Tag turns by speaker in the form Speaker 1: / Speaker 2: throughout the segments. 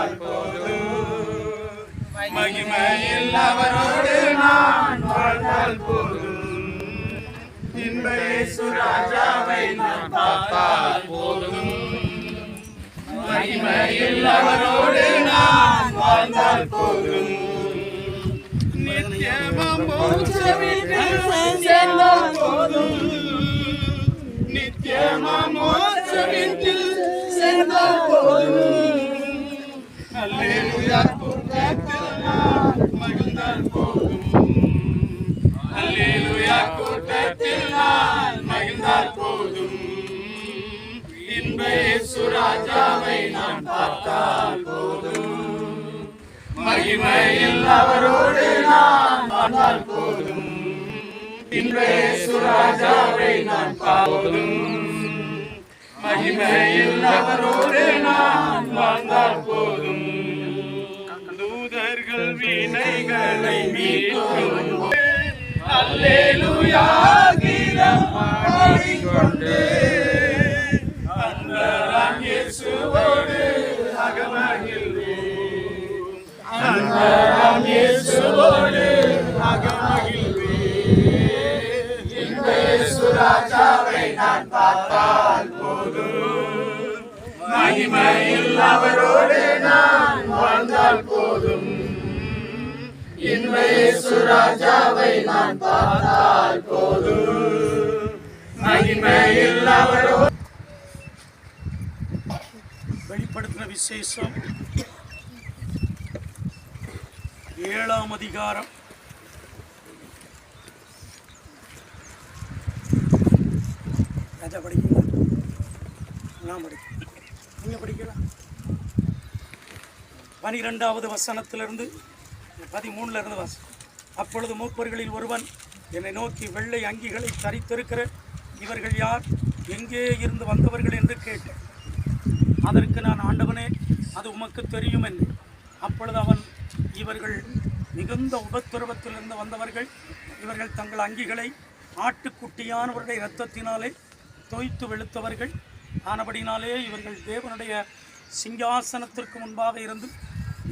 Speaker 1: பார்த்தால் போதும், மகிமையில் அவரோடு நான் வாழ்ந்தால் போதும், இன்ப இயேசு ராஜாவை நான் பார்த்தால் போதும், மகிமையில் அவரோடு நான் வாழ்ந்தால் போதும், நித்தியமாம் மோட்ச வீட்டில் சேர்ந்தால் போதும், நித்தியமாம் மோட்ச வீட்டில் சேர்ந்தால் போதும், அல்லேலூயா கூட்டத்தில் நான் மகிழ்ந்தால் போதும், அல்லேலூயா கூட்டத்தில் நான் மகிழ்ந்தால் போதும், இன்ப இயேசு ராஜாவை நான் பார்த்தால் போதும், மகிமையில் அவரோடு நான் வாழ்ந்தால் போதும், இன்ப இயேசு ராஜாவை நான் போதும், மகிமையில் அவரோடு நான் வாழ்ந்தால் போதும், தூதர்கள் வீணைகளை மீட்கும் அல்லேலூயா கீதம் பாடிக்கொண்டு அன்பராம் இயேசுவோடு அகமகிழ்வேன், அன்பராம் இயேசுவோடு அகமகிழ்வேன், இன்ப இயேசு ராஜாவை நான் பார்த்தால் போதும், மகிமையில் அவரோடு நான் வாழ்ந்தால் போதும், இன்ப இயேசு ராஜாவை நான் பார்த்தால் போதும், மகிமையில் அவரோடு. வெளிப்படுத்தின விசேஷம் 7ஆம் அதிகாரம் 12வது வசனத்திலிருந்து 13 வாசம். அப்பொழுது மூப்பர்களில் ஒருவன் என்னை நோக்கி, வெள்ளை அங்கிகளை தரித்திருக்கிற இவர்கள் யார், எங்கே இருந்து வந்தவர்கள் என்று கேட்டேன். அதற்கு நான், ஆண்டவனே, அது உமக்கு தெரியும் என்று. அப்பொழுது அவன், இவர்கள் மிகுந்த உபத்திரவத்திலிருந்து வந்தவர்கள், இவர்கள் தங்கள் அங்கிகளை ஆட்டுக்குட்டியானவருடைய இரத்தத்தினாலே தோய்த்து வெளுத்தவர்கள் ஆனபடினாலே இவர்கள் தேவனுடைய சிங்காசனத்திற்கு முன்பாக இருந்து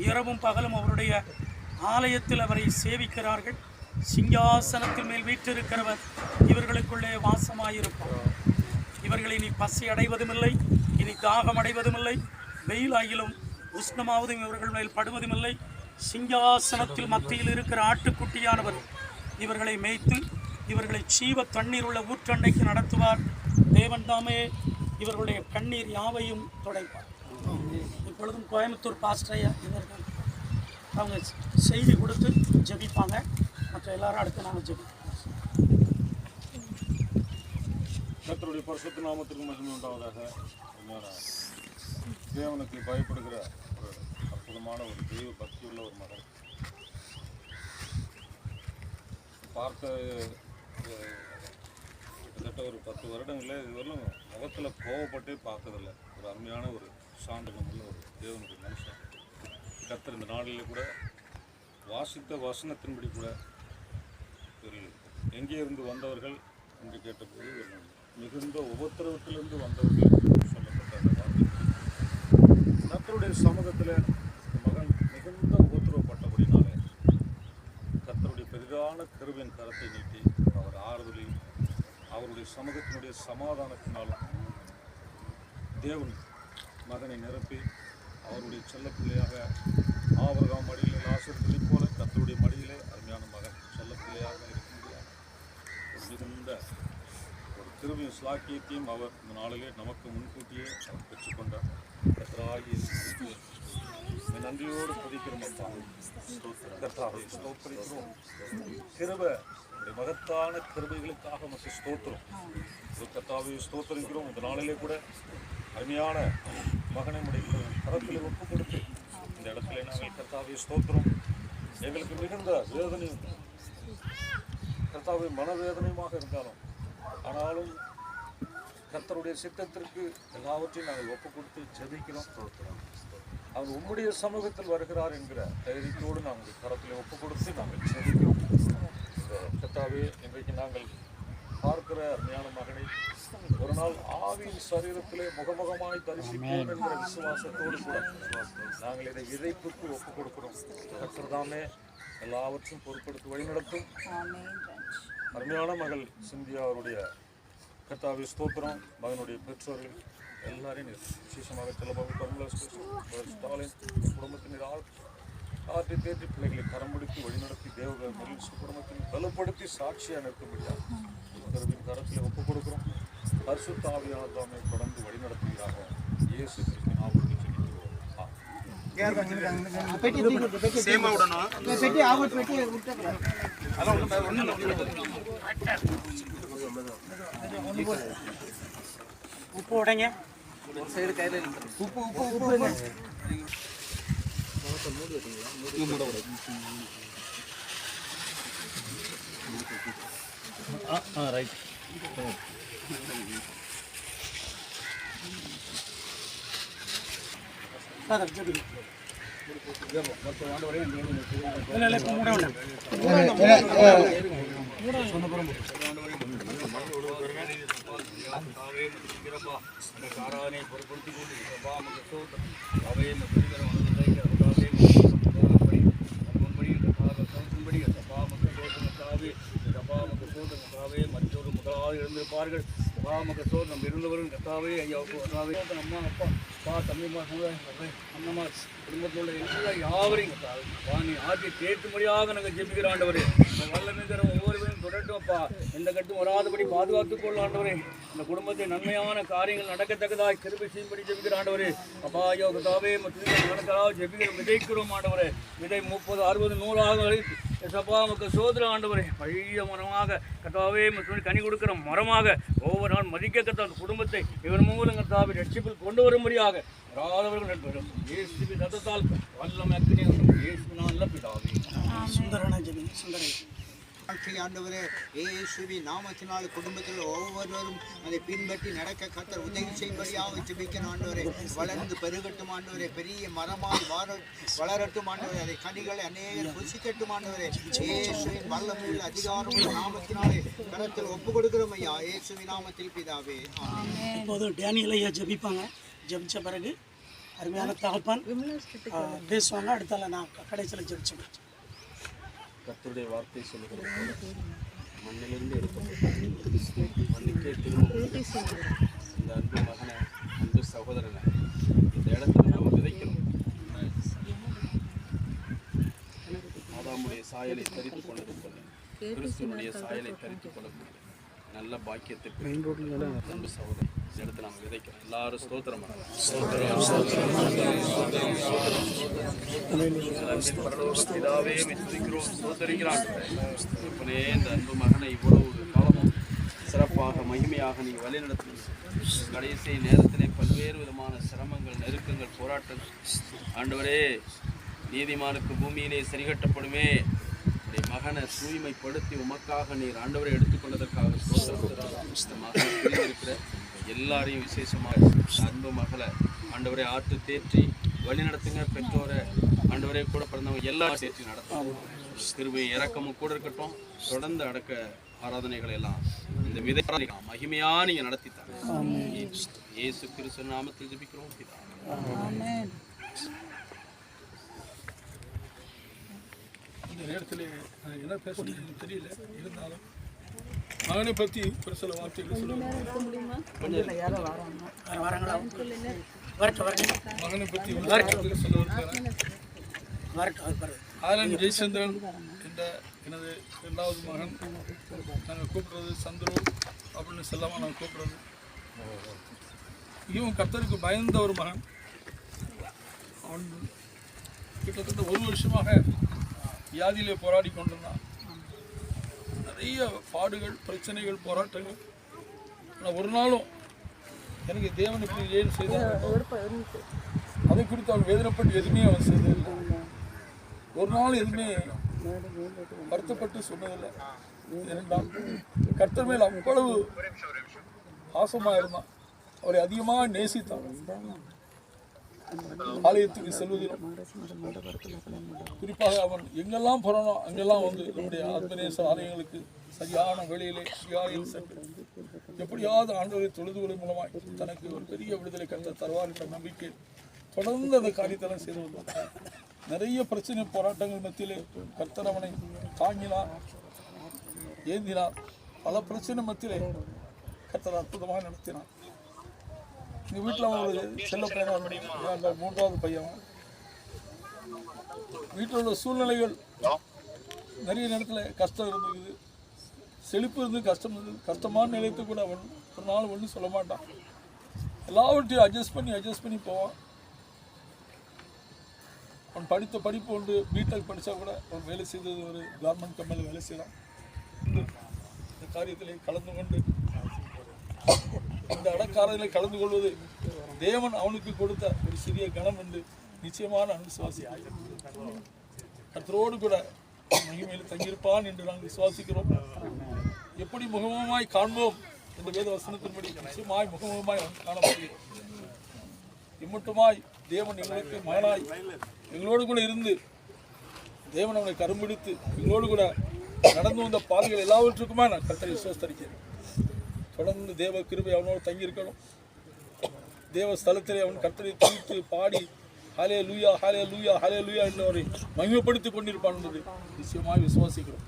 Speaker 1: இரவும் பகலும் அவருடைய ஆலயத்தில் அவரை சேவிக்கிறார்கள். சிங்காசனத்தின் மேல் வீற்றிருக்கிறவர் இவர்களுக்குள்ளே வாசமாயிருப்பார். இவர்கள் இனி பசி அடைவதுமில்லை, இனி தாகம் அடைவதுமில்லை, வெயிலாகிலும் உஷ்ணமாவதும் இவர்கள் மேல் படுவதுமில்லை. சிங்காசனத்தில் மத்தியில் இருக்கிற ஆட்டுக்குட்டியானவர் இவர்களை மேய்த்து இவர்களை ஜீவ தண்ணீர் உள்ள ஊற்றண்டைக்கு நடத்துவார். தேவன் தாமே இவர்களுடைய கண்ணீர் யாவையும் துடைப்பார். இப்பொழுதும் கோயம்புத்தூர் பாஸ்டரையா இவர்கள் அவங்க செய்தி கொடுத்து ஜெபிப்பாங்க. மற்ற எல்லாரும் அடுத்து நாங்கள் ஜெபிப்போம்.
Speaker 2: கர்த்தருடைய பரிசுத்த நாமத்திற்கு மகிமை உண்டாவதாக. தேவனுக்கு பயப்படுகிற ஒரு அற்புதமான ஒரு தெய்வ பக்தியுள்ள ஒரு மகன். பார்த்த கிட்டத்தட்ட ஒரு 10 வருடங்களில் இதுவரையும் முகத்தில் கோவப்பட்டே பார்த்ததில்லை. ஒரு அருமையான ஒரு சான்றுள்ள ஒரு தேவனுடைய மனுஷன். கர்த்தர் இந்த நாளிலே கூட வாசித்த வசனத்தின்படி கூட எங்கே இருந்து வந்தவர்கள் என்று கேட்டபோது மிகுந்த உபத்திரவத்திலிருந்து வந்தவர்கள் சொல்லப்பட்ட அந்த வார்த்தை. கர்த்தருடைய சமூகத்தில் மகன் மிகுந்த உபத்திரவப்பட்டபடினாலே கர்த்தருடைய பெரிதான கிருபையின் கரத்தை நீட்டி அவர் ஆறுதலையும் அவருடைய சமூகத்தினுடைய சமாதானத்தினாலும் தேவன் மகனை நிரப்பி அவருடைய செல்ல பிள்ளையாக ஆபிரகாம் மடியிலே லாசருவைப் போல கர்த்தருடைய மடியிலே அருமையான மகன் செல்ல பிள்ளையாக இருக்க முடியாது. மிகுந்த ஒரு கிருபையும் ஸ்லாக்கியத்தையும் அவர் இந்த நாளிலே நமக்கு முன்கூட்டியே அவர் பெற்றுக்கொண்டார். கர்த்தராகிய நன்றியோடு துதிக்கிறோம் அப்பா. கர்த்தாவை ஸ்தோத்திரிக்கிறோம். கிருபை மகத்தான கிருபைகளுக்காக நமக்கு ஸ்தோத்திரம். கர்த்தாவை ஸ்தோத்திரிக்கிறோம். இந்த நாளிலே கூட அருமையான மகனை கரத்தில் ஒப்பு கொடுத்து இந்த இடத்துல நாங்கள் கர்த்தாவை ஸ்தோத்திரம். எங்களுக்கு மிகுந்த வேதனையும் கர்த்தாவை மனவேதனையுமாக இருந்தாலும் ஆனாலும் கர்த்தருடைய சித்தத்திற்கு எல்லாவற்றையும் நாங்கள் ஒப்பு கொடுத்து ஜெபிக்கிறோம். அவர் உம்முடைய சமூகத்தில் வருகிறார் என்கிற தைரியத்தோடு நாங்கள் கரத்தில் ஒப்பு கொடுத்து நாங்கள் ஜெபிக்கிறோம். கர்த்தாவே, இன்றைக்கு நாங்கள் பார்க்கிற அருமையான மகனை ஒரு நாள் ஆவியின் சரீரத்திலே முகமுகமாய் தரிசிப்போம் என்கிற விசுவாசத்தோடு கூட நாங்கள் இதை விதைப்புக்கு ஒப்புக் கொடுக்கிறோம். கர்த்தர் தாமே எல்லாவற்றையும் பொறுப்படுத்தி வழிநடத்தும். அருமையான மகள் சிந்தியா அவருடைய கர்த்தாவே ஸ்தோத்திரம். மகனுடைய பெற்றோர்கள் எல்லாரையும் விசேஷமாக செல்லபாபு ஸ்டாலின் குடும்பத்தினர் ஆற்றி தேற்றி பிள்ளைகளை கரம் பிடித்து வழிநடத்தி தேவ குடும்பத்தின் பலப்படுத்தி சாட்சியாக நிறுத்தும்படியாக கருவின் கரத்தில் ஒப்புக் கொடுக்கிறோம். பரிசுத்த ஆவியானவர் தாமே தொடர்ந்து வழிநடத்துகிறாக இயேசு கிறிஸ்து நாமத்தில் ஜெபிக்கிறோம்.
Speaker 1: உப்பு உடைங்க ஒரு சைடு கையில் உப்பு உப்பு உப்பு ரைட் மற்றொரு முதலாவது எழுந்திருப்பார்கள். நம் இருந்தவரும் கத்தாவே ஐயா அம்மா அப்பா தம்பிமா அண்ணம்மா குடும்பத்தில் உள்ள எல்லா யாவரையும் நீ ஆட்சி தேற்றும்படியாக நாங்கள் ஜெபிக்கிற ஆண்டவரே. வல்லமைக்கிற ஒவ்வொருவரையும் தொடட்டும் அப்பா. எந்த கட்டும் வராதபடி பாதுகாத்துக் கொள்ள ஆண்டவரே. இந்த குடும்பத்தை நன்மையான காரியங்கள் நடக்கத்தக்கதாய் கிருபை செய்யும்படி ஜெபிக்கிற ஆண்டவரே. அப்பா ஐயோ கத்தாவே நடக்கிறோம் ஜெபிக்கிற விதைக்கிறோம் ஆண்டவரே. விதை 30, 60, 100 சப்பா நமக்கு சோதர ஆண்டவரே. பழைய மரமாக கத்தாவே மற்றும் கனி கொடுக்கிற மரமாக ஒவ்வொரு நாள் மதிக்க கத்த அந்த குடும்பத்தை இவன் மூலம் கத்தாவை ரட்சிப்பில் கொண்டு வரும்படியாக ராதவர்கள் இயேசுவின் ரத்தத்தால் வல்லமை அக்கினி இயேசுவின் பிதாவே. சுந்தரனா ஜெபி சுந்தரன்
Speaker 3: ஆண்டவரே இயேசுவின் நாமத்தினால் குடும்பத்தில் ஒவ்வொருவரும் அதை பின்பற்றி நடக்க கர்த்தர் உதவி செய்யும்படியாக ஜெபிக்கிற ஆண்டவரே. வளர்ந்து பெருகட்டும் ஆண்டவரே. பெரிய மரமாய் வளரட்டும் ஆண்டவரே. அதை கனிகளை அநேகர் புசிக்கட்டும் ஆண்டவரே. இயேசுவின் வல்லமையில் அதிகாரம் நாமத்தினாலே கரத்தில் ஒப்பு கொடுக்கிறோம் ஐயா. இயேசுவின் நாமத்தில் பிதாவே.
Speaker 1: இப்போது டேனியல் ஐயா ஜெபிப்பாங்க. ஜெபிச்ச பிறகு அருமையான தகப்பன் பேசுவாங்க. அடுத்தால நான் கடைசியில் ஜெபிச்சு
Speaker 4: கர்த்தருடைய வார்த்தை சொல்லுகிறது, மண்ணிலிருந்து எடுக்கப்பட்டு மண்ணுக்கே திரும்ப இந்த அன்பு மகனை, அன்பு சகோதரனை இந்த இடத்துல நம்ம விதைக்கணும். ஆதாமுடைய சாயலை தரித்து கொண்டது போல கிறிஸ்துவனுடைய சாயலை தரித்து கொள்ளக்கூடிய நல்ல பாக்கியத்தை அன்பு சகோதரன் இந்த இடத்துல நம்ம விதைக்கிறோம். எல்லாரும் ஸ்தோத்திரம் பிதாவே ஸ்தோத்தரிக்கிறான். இந்த அன்பு மகனை இவ்வளவு காலமும் சிறப்பாக மகிமையாக நீங்கள் வழிநடத்துங்க. கடைசி நேரத்திலே பல்வேறு விதமான சிரமங்கள், நெருக்கங்கள், போராட்டங்கள் ஆண்டவரே நீதிமானுக்கு பூமியிலே சரிகட்டப்படுமே. மகனை தூய்மைப்படுத்தி உமக்காக நீர் ஆண்டவரை எடுத்துக்கொண்டதற்காக இருக்கிற எல்லாரையும் விசேஷமாக அன்பு மகளை ஆண்டவரை ஆற்று தேற்றி வழி நடத்துங்க. பெற்றோரை ஆண்டவரே கூட பிறந்தவங்க எல்லாரும் தேற்றி நடத்தும். கிருபை இறக்கமும் கூட இருக்கட்டும். தொடர்ந்து அடக்க ஆராதனைகள் எல்லாம் இந்த விதை மகிமையா நீங்க நடத்தித்தாங்க. இயேசு கிறிஸ்து நாமத்தில் ஜெபிக்கிறோம் பிதாவே.
Speaker 5: இந்த நேரத்தில் என்ன பேசுறது தெரியல. இருந்தாலும் மகனை பற்றி ஒரு சில வார்த்தைகள் சொல்லுவாங்க. மகனை பற்றி சொல்ல ஆலன் ஜெயச்சந்திரன் என்ற எனது 2வது மகன். நாங்கள் கூப்பிடுறது சந்துரு அப்படின்னு செல்லாமல் நாங்கள் கூப்பிடுறது. இவன் கர்த்தருக்கு பயந்த ஒரு மகன். அவன் கிட்டத்தட்ட 1 வருஷமாக வியாதியிலே போராடி கொண்டிருந்தான். நிறைய பாடுகள், பிரச்சனைகள், போராட்டங்கள். ஆனால் ஒரு நாளும் எனக்கு தேவன் இப்படி ஏன் செய்தார் அதை குறித்து அவன் வேதனைப்பட்டு எதுவுமே அவன் செய்ததில்லை. ஒரு நாள் எதுவுமே வருத்தப்பட்டு சொன்னதில்லை. ஏனென்றால் கர்த்தர் மேல் அவ்வளவு பாசமாக இருந்தான். அவரை அதிகமாக நேசித்தான். ஆலயத்துக்கு செல்வதிலும் குறிப்பாக அவன் எங்கெல்லாம் போறானோ அங்கெல்லாம் வந்து நம்முடைய ஆத்மநேசர் ஆலயங்களுக்கு சரியான வேளையிலே அதிகாலையில் சென்று எப்படியாவது ஆண்டவரை தொழுதுகளை மூலமாய் தனக்கு ஒரு பெரிய விடுதலை கற்று தருவார் என்ற நம்பிக்கை தொடர்ந்து அந்த காரியத்தெல்லாம் செய்து வந்தார். நிறைய பிரச்சனை போராட்டங்கள் மத்தியிலே கர்த்தர் அவனை தாங்கினார், ஏந்தினார். பல பிரச்சனை மத்தியிலே கர்த்தர் அற்புதமாக நடத்தினார். எங்கள் வீட்டில் ஒரு செல்ல பையன், மூன்றாவது பையன். வீட்டில் உள்ள சூழ்நிலைகள் நிறைய நேரத்தில் கஷ்டம் இருந்தது, செழிப்பு இருந்து கஷ்டம் இருந்தது. கஷ்டமான நிலையத்தை கூட அவன் ஒரு நாள் ஒன்றும் சொல்ல மாட்டான். எல்லாவற்றையும் அட்ஜஸ்ட் பண்ணி போவான். அவன் படித்த படிப்பு உண்டு. பிடெக் படித்தா கூட அவன் வேலை செய்தது ஒரு கவர்மெண்ட் கம்பெனியில் வேலை செய்யலாம். இந்த காரியத்திலே கலந்து கொண்டு இந்த அடக்காரர்களை கலந்து கொள்வது தேவன் அவனுக்கு கொடுத்த ஒரு சிறிய கணம் என்று நிச்சயமான விசுவாசி. கர்த்தரோடு கூட மகிமையில் தங்கியிருப்பான் என்று நாங்கள் விசுவாசிக்கிறோம். எப்படி முகமுகமாய் காண்போம் என்ற வேத வசனத்தின்படி நிச்சயமாய் முகமுகமாய் காணப்படுகிறோம். இம்மட்டுமாய் தேவன் எங்களுக்கு மகனாய் எங்களோடு கூட இருந்து தேவன் அவனை கரும்பிடித்து எங்களோடு கூட நடந்து வந்த பாதைகள் எல்லாவற்றுக்குமே நான் கர்த்தரை விசுவாசிக்கிறேன். தொடர்ந்து தேவ கிருபை அவனோடு தங்கியிருக்கணும். தேவ ஸ்தலத்திலே அவன் கர்த்தரை துதித்து பாடி ஹலே லூயா ஹலே லூயா ஹலே லூயா என்று அவரை மகிமைப்படுத்திக் கொண்டிருப்பான் என்பது நிச்சயமாக விசுவாசிக்கிறோம்.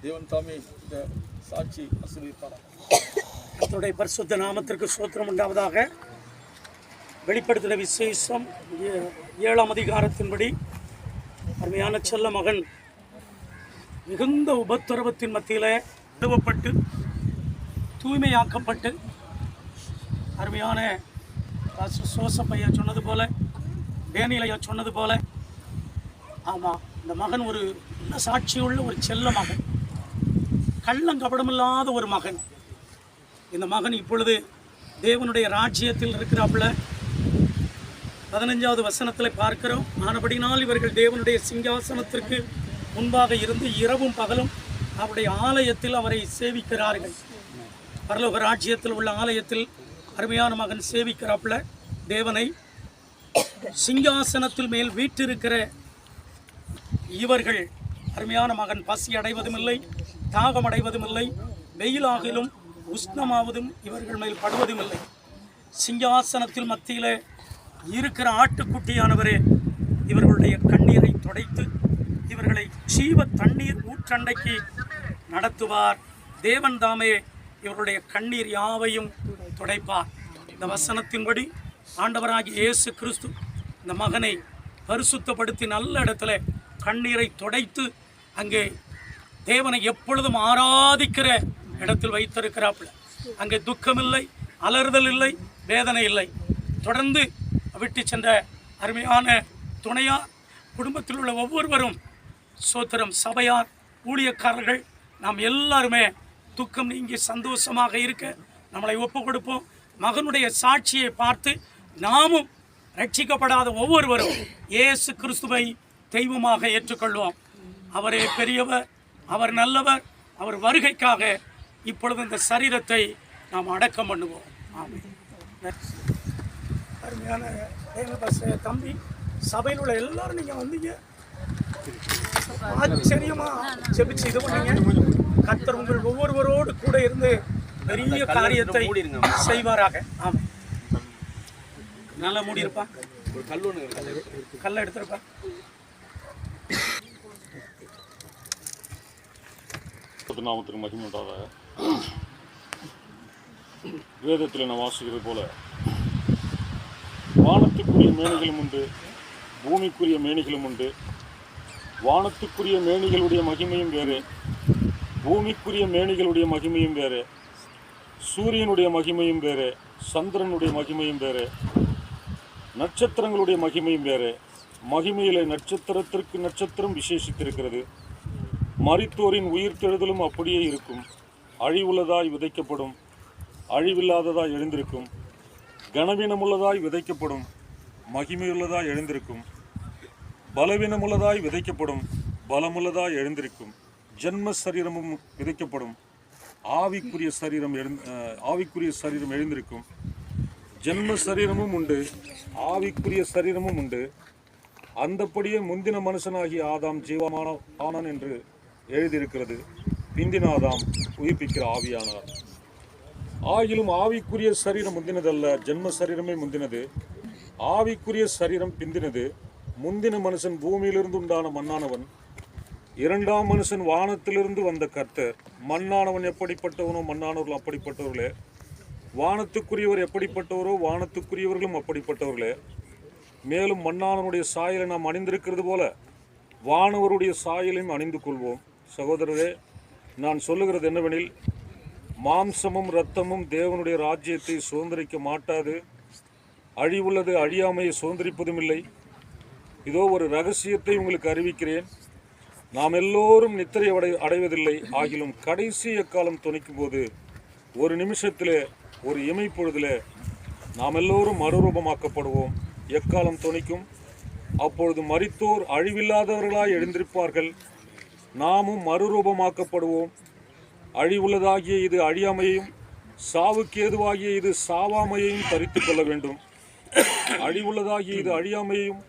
Speaker 5: தேவன் தாமே இந்த சாட்சி ஆசீர்வதிப்பாராக.
Speaker 1: கர்த்தருடைய பரிசுத்த நாமத்திற்கு ஸ்தோத்திரம் உண்டாவதாக. வெளிப்படுத்தின விசேஷம் 7ஆம் அதிகாரத்தின்படி அருமையான செல்ல மகன் மிகுந்த உபத்திரவத்தின் மத்தியில் நிறுவப்பட்டு தூய்மையாக்கப்பட்டு அருமையான சோசப்பையா சொன்னது போல, டேனியலையா சொன்னது போல, ஆமாம், இந்த மகன் ஒரு நல்ல சாட்சியுள்ள ஒரு செல்ல மகன், கள்ளங்கபடமில்லாத ஒரு மகன். இந்த மகன் இப்பொழுது தேவனுடைய ராஜ்யத்தில் இருக்கிறாப்புல. 15வது வசனத்தில் பார்க்கிறோம், ஆனபடினால் இவர்கள் தேவனுடைய சிங்காசனத்திற்கு முன்பாக இருந்து இரவும் பகலும் அவருடைய ஆலயத்தில் அவரை சேவிக்கிறார்கள். பரலோக ராஜ்யத்தில் உள்ள ஆலயத்தில் அருமையான மகன் சேவிக்கிறாப்புல தேவனை. சிங்காசனத்தில் மேல் வீற்றிருக்கிற இவர்கள் அருமையான மகன் பசி அடைவதும் இல்லை, தாகம் அடைவதும் இல்லை, வெயிலாகிலும் உஷ்ணமாவதும் இவர்கள் மேல் படுவதும் இல்லை. சிங்காசனத்தில் மத்தியில் இருக்கிற ஆட்டுக்குட்டியானவரே இவர்களுடைய கண்ணீரை துடைத்து இவர்களை ஜீவ தண்ணீர் ஊற்றண்டைக்கு நடத்துவார். தேவன் தாமே இவருடைய கண்ணீர் யாவையும் துடைப்பார். இந்த வசனத்தின்படி ஆண்டவராகிய இயேசு கிறிஸ்து இந்த மகனை பரிசுத்தப்படுத்தி நல்ல இடத்துல கண்ணீரை துடைத்து அங்கே தேவனை எப்பொழுதும் ஆராதிக்கிற இடத்தில் வைத்திருக்கிறாப்புல. அங்கே துக்கமில்லை, அலறுதல் இல்லை, வேதனை இல்லை. தொடர்ந்து விட்டு சென்ற அருமையான துணையார், குடும்பத்தில் உள்ள ஒவ்வொருவரும் சோத்திரம், சபையார், ஊழியக்காரர்கள், நாம் எல்லாருமே துக்கம் நீங்கி சந்தோஷமாக இருக்க நம்மளை ஒப்பு கொடுப்போம். மகனுடைய சாட்சியை பார்த்து நாமும் ரட்சிக்கப்படாத ஒவ்வொருவரும் இயேசு கிறிஸ்துவை தெய்வமாக ஏற்றுக்கொள்வோம். அவரே பெரியவர், அவர் நல்லவர். அவர் வருகைக்காக இப்பொழுது இந்த சரீரத்தை நாம் அடக்கம் பண்ணுவோம். ஆமென். அருமையான தம்பி, சபையில் உள்ள எல்லாரும் நீங்கள் வந்தீங்க, ஆச்சரியமா செபிச்சு இது பண்ணீங்க. கர்த்தர் உங்கள் ஒவ்வொருவரோடு கூட இருந்து பெரிய காரியத்தை செய்வாராக. ஆமாம், நல்லா மூடி இருப்பான். கல்லை எடுத்திருப்பான்.
Speaker 2: நாமத்திற்கு மகிமை உண்டாவதாக. வேதத்தில் நான் வாசிக்கிறது போல வானத்துக்குரிய மேனிகளும் உண்டு, பூமிக்குரிய மேனிகளும் உண்டு. வானத்துக்குரிய மேனிகளுடைய மகிமையும் வேறு, பூமிக்குரிய மேனிகளுடைய மகிமையும் வேறு, சூரியனுடைய மகிமையும் வேறு, சந்திரனுடைய மகிமையும் வேறு, நட்சத்திரங்களுடைய மகிமையும் வேறு. மகிமையிலே நட்சத்திரத்திற்கு நட்சத்திரம் விசேஷித்திருக்கிறது. மரித்தோரின் உயிர்த்தெழுதலும் அப்படியே இருக்கும். அழிவுள்ளதாய் விதைக்கப்படும், அழிவில்லாததாய் எழுந்திருக்கும். கனவீனமுள்ளதாய் விதைக்கப்படும், மகிமையுள்ளதாய் எழுந்திருக்கும். பலவீனமுள்ளதாய் விதைக்கப்படும், பலமுள்ளதாய் எழுந்திருக்கும். ஜென்ம சரீரமும் விதைக்கப்படும், ஆவிக்குரிய சரீரம் எழுந்திருக்கும். ஜென்ம சரீரமும் உண்டு, ஆவிக்குரிய சரீரமும் உண்டு. அந்தப்படியே முந்தின மனுஷனாகிய ஆதாம் ஜீவமான ஆனான் என்று எழுதியிருக்கிறது. பிந்தின ஆதாம் உயிர்ப்பிக்கிற ஆவியானார். ஆகிலும் ஆவிக்குரிய சரீரம் முந்தினதல்ல, ஜென்ம சரீரமே முந்தினது. ஆவிக்குரிய சரீரம் பிந்தினது. முந்தின மனுஷன் பூமியிலிருந்து உண்டான மண்ணானவன், இரண்டாம் மனுஷன் வானத்திலிருந்து வந்த கர்த்தர். மண்ணானவன் எப்படிப்பட்டவனோ மண்ணானவர்கள் அப்படிப்பட்டவர்களே, வானத்துக்குரியவர் எப்படிப்பட்டவரோ வானத்துக்குரியவர்களும் அப்படிப்பட்டவர்களே. மேலும் மண்ணானவனுடைய சாயலை நாம் அணிந்திருக்கிறது போல வானவருடைய சாயலையும் அணிந்து கொள்வோம். சகோதரரே, நான் சொல்லுகிறது என்னவெனில், மாம்சமும் இரத்தமும் தேவனுடைய ராஜ்யத்தை சுதந்திரிக்க மாட்டாது. அழிவுள்ளது அழியாமையை சுதந்திரிப்பதும் இல்லை. இதோ ஒரு ரகசியத்தை உங்களுக்கு அறிவிக்கிறேன். நாம் எல்லோரும் நித்திரை அடைவதில்லை. ஆகிலும் கடைசி எக்காலம் துணிக்கும் போது ஒரு நிமிஷத்திலே, ஒரு இமைப்பொழுதிலே நாம் எல்லோரும் மறுரூபமாக்கப்படுவோம். எக்காலம் துணிக்கும். அப்பொழுது மரித்தோர் அழிவில்லாதவர்களாய் எழுந்திருப்பார்கள். நாமும் மறுரூபமாக்கப்படுவோம். அழிவுள்ளதாகிய இது அழியாமையையும் சாவுக்கு ஏதுவாகிய இது சாவாமையையும் தரித்து கொள்ள வேண்டும். அழிவுள்ளதாகிய இது அழியாமையையும்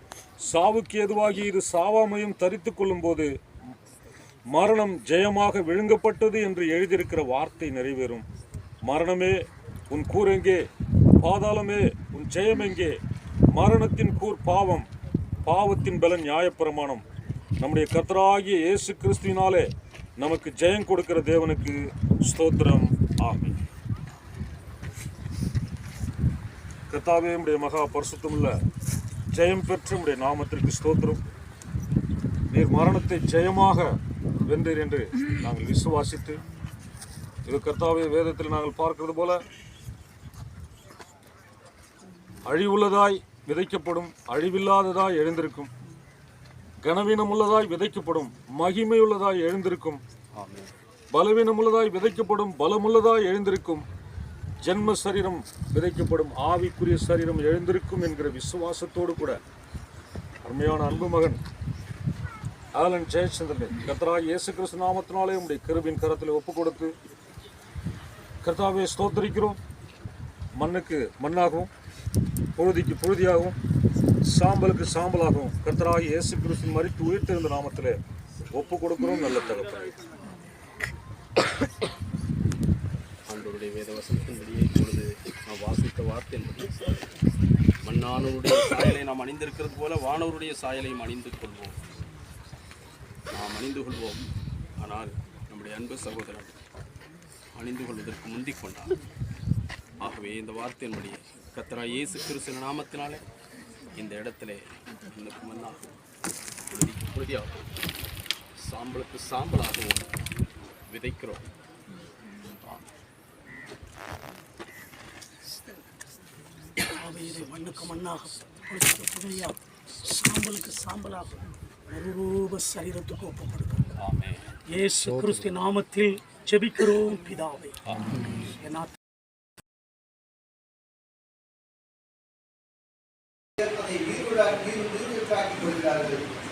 Speaker 2: சாவுக்கு ஏதுவாகிய இது சாவாமையும் தரித்து கொள்ளும் போது மரணம் ஜெயமாக விழுங்கப்பட்டது என்று எழுதியிருக்கிற வார்த்தை நிறைவேறும். மரணமே உன் கூர் எங்கே? பாதாளமே உன் ஜெயம் எங்கே? மரணத்தின் கூர் பாவம், பாவத்தின் பலன் நியாயப்பிரமாணம். நம்முடைய கர்த்தராகிய இயேசு கிறிஸ்துவினாலே நமக்கு ஜெயம் கொடுக்கிற தேவனுக்கு ஸ்தோத்திரம். ஆமென். கர்த்தாவே, உம்முடைய மகா பரிசுத்தமுள்ள ஜெயம் பெற்ற உம்முடைய நாமத்திற்கு ஸ்தோத்திரம். நீர் மரணத்தை ஜெயமாக வென்றீர் என்று நாங்கள் விசுவாசித்து, இது கர்த்தாவே வேதத்தில் நாங்கள் பார்க்கிறது போல அழிவுள்ளதாய் விதைக்கப்படும், அழிவில்லாததாய் எழுந்திருக்கும். கனவீனமுள்ளதாய் விதைக்கப்படும், மகிமையுள்ளதாய் எழுந்திருக்கும். பலவீனமுள்ளதாய் விதைக்கப்படும், பலமுள்ளதாய் எழுந்திருக்கும். ஜென்ம சரீரம் விதைக்கப்படும், ஆவிக்குரிய சரீரம் எழுந்திருக்கும் என்கிற விசுவாசத்தோடு கூட அருமையான அன்பு மகன் ஆலன் ஜெயச்சந்திரன் கர்த்தராகிய இயேசு கிறிஸ்து நாமத்தினாலே உம்முடைய கிருபையின் கரத்தில் ஒப்பு கொடுத்து கர்த்தாவே ஸ்தோத்திரிக்கிறோம். மண்ணுக்கு மண்ணாகவும், புழுதிக்கு புழுதியாகவும், சாம்பலுக்கு சாம்பலாகவும் கர்த்தராகிய இயேசு கிறிஸ்து மரித்து உயிர்த்தெழுந்த நாமத்திலே ஒப்பு கொடுக்கிறோம். நல்ல தகப்பனே,
Speaker 4: ஆண்டவருடைய வேத வசனத்தின்படியே இப்பொழுது நாம் வாசித்த வார்த்தையின்படி மண்ணானவருடைய சாயலை நாம் அணிந்திருக்கிறது போல வானவருடைய சாயலையும் அணிந்து கொள்வோம். நாம் அணிந்து கொள்வோம். ஆனால் நம்முடைய அன்பு சகோதரன் அணிந்து கொள்வதற்கு முந்திக் கொண்டார். ஆகவே இந்த வார்த்தையின்படி கர்த்தராகிய இயேசு கிறிஸ்து நாமத்தினாலே இந்த இடத்துல இன்னும் மண்ணாகவும், புழுதிக்கு புழுதியாகவும், சாம்பலுக்கு சாம்பலாகவும் விதைக்கிறோம்.
Speaker 1: மண்ணுக்கு மண்ணாக, புழுதிக்கு புழுதியாக, சாம்பலுக்கு சாம்பலாக மறுரூப சரீரத்துக்கு ஒப்புக் கொடுக்கிறோம். இயேசு கிறிஸ்து நாமத்தில் ஜெபிக்கிறோம் பிதாவே.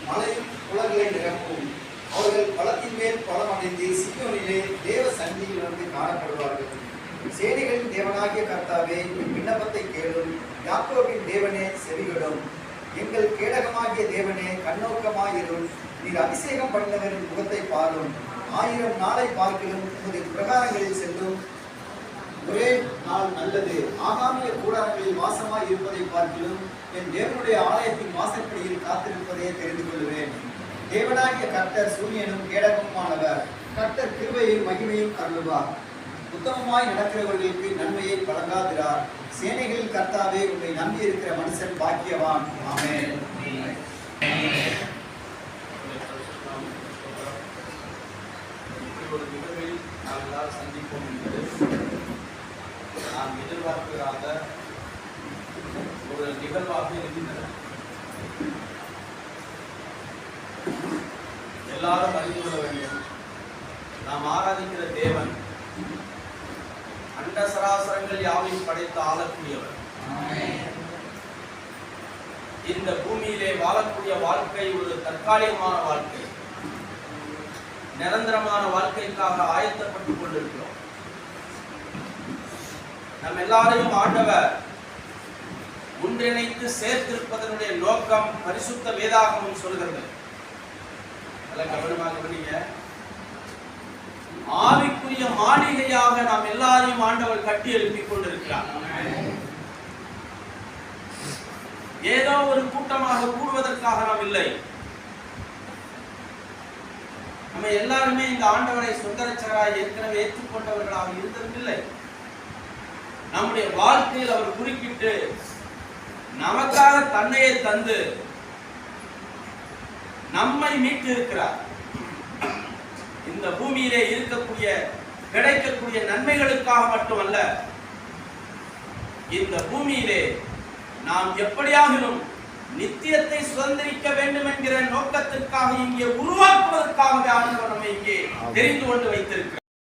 Speaker 3: மலையும் குளங்களை நிரப்பும். அவர்கள் பலத்தின் மேல் பலம் அடைந்து சீயோனிலே தேவ சந்நிதியில் வந்து காணப்படுவார்கள். சேனைகளின் தேவனாகிய கர்த்தாவே, என் விண்ணப்பத்தை கேளும். யாக்கோபின் தேவனே, செவிகொடும். எங்கள் கேடகமாகிய தேவனே, கண்ணோக்கமாயிரும். நீர் அபிஷேகம் பண்ணவரின் முகத்தை பாரும். 1000 நாளை பார்க்கிலும் உமது பிரகாரங்களில் செல்லும் ஒரே நாள் நல்லது. ஆகாமிய கூடாரங்களில் வாசமாய் இருப்பதை பார்க்கிலும் என் தேவனுடைய ஆலயத்தின் வாசற்படியில் காத்திருப்பதை தெரிந்து கொள்வேன். தேவனாகிய கர்த்தர் சூரியனும் கேடகமுமானவர். கர்த்தர் கிருபையும் மகிமையும் அருளுவார். உத்தமமாய் நடக்கிறவர்களுக்கு நன்மையை வழங்காதிரார். சேனைகளில் கர்த்தாவே, உன்னை நம்பி இருக்கிற மனுஷன் பாக்கியவான். ஆமென்.
Speaker 4: ஒரு நிகழ்வில் நாம் எல்லாரும் சந்திப்போம் என்பது நாம் எதிர்பார்க்காத ஒரு நிகழ்வாக இருக்கின்றன. எல்லாரும் அறிந்து கொள்ள வேண்டும், நாம் ஆராதிக்கிற தேவன் அண்ட சராசரங்கள் யாவையும் படைத்து ஆளக்கூடியவர். இந்த பூமியிலே வாழக்கூடிய வாழ்க்கை ஒரு தற்காலிகமான வாழ்க்கை. நிரந்தரமான வாழ்க்கைக்காக ஆயத்தப்பட்டுக் கொண்டிருக்கிறோம். நம் எல்லாரையும் ஆண்டவர் ஒன்றிணைத்து சேர்த்திருப்பதனுடைய நோக்கம் பரிசுத்த வேதாகமம் சொல்கிறது. அதெல்லாம் கவனமாக கவனிங்க. ஆவிக்குரிய மாளிகையாக நாம் எல்லாரையும் ஆண்டவர் கட்டி எழுப்பிக் கொண்டிருக்கிறார். ஏதோ ஒரு கூட்டமாக கூடுவதற்காக நாம் இல்லை. நம்ம எல்லாருமே இந்த ஆண்டவரை சொந்த ரட்சகராய் ஏற்கனவே ஏற்றுக்கொண்டவர்களாக இருந்ததில்லை. நம்முடைய வாழ்க்கையில் அவர் குறுக்கிட்டு நமக்காக தன்னையே தந்து நம்மை மீட்டு இருக்கிறார். இந்த பூமியிலே இருக்கக்கூடிய கிடைக்கக்கூடிய நன்மைகளுக்காக மட்டுமல்ல, இந்த பூமியிலே நாம் எப்படியாகிலும் நித்தியத்தை சுதந்திரிக்க வேண்டும் என்கிற நோக்கத்திற்காக இங்கே உருவாக்குவதற்காகவே ஆண்டவர் நம்மை இங்கே தெரிந்து கொண்டு வைத்திருக்கிறார்.